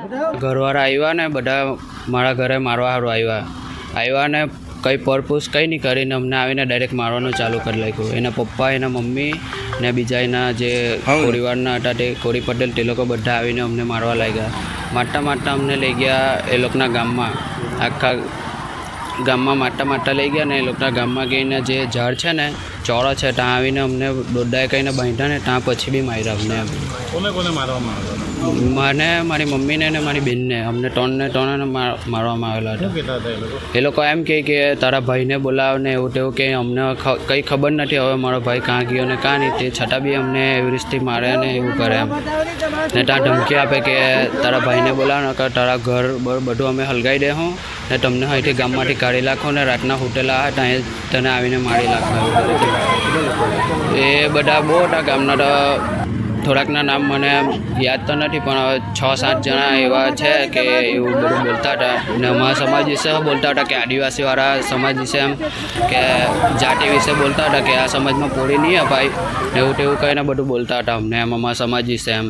ઘરવાળા આવ્યા ને બધા મારા ઘરે મારવા સારું આવ્યા ને કંઈ પરપૂછ કંઈ નહીં કરીને અમને આવીને ડાયરેક્ટ મારવાનું ચાલુ કરી નાખ્યું. એના પપ્પા, એના મમ્મી ને બીજા એના જે પરિવારના હતા તે કોરી પટેલ તે લોકો બધા આવીને અમને મારવા લાગ્યા. મારતા અમને લઈ ગયા એ લોકોના ગામમાં. આખા ગામમાં મારતા લઈ ગયા ને એ લોકોના ગામમાં ગઈને જે ઝાડ છે ને ચોરો છે ત્યાં આવીને અમને દોડાએ કહીને બાંધ્યા ને ત્યાં પછી બી માર્યા અમને. કોને મારવામાં આવ્યા? મને, મારી મમ્મીને ને મારી બેનને, અમને ત્રણને મારવામાં આવેલા હતા. એ લોકો એમ કહે કે તારા ભાઈને બોલાવ ને એવું તેવું કે અમને કંઈ ખબર નથી હવે મારો ભાઈ કાં ગયો ને કાં નહીં, તે છતાં બી અમને એવી રીતે મારે ને એવું કરે એમ ને ત્યાં ધમકી આપે કે તારા ભાઈને બોલાવ ને તારા ઘર બધું અમે હલગાવી દે હું ને તમને અહીંથી ગામમાંથી કાઢી નાખો ને રાતના હોટેલા હતા ત્યાં તને આવીને મારી નાખો. એ બધા બહુ હતા ગામના. તો થોડાકના નામ મને યાદ તો નથી પણ હવે 6-7 જણા એવા છે કે એવું બધું બોલતા હતા ને અમારા સમાજ વિશે બોલતા હતા કે આદિવાસીવાળા સમાજ વિશે એમ કે જાતિ વિશે બોલતા હતા કે આ સમાજમાં પોળી નહીં અપાય એવું તેવું કહીને બધું બોલતા હતા અમને એમ અમારા સમાજ વિશે એમ.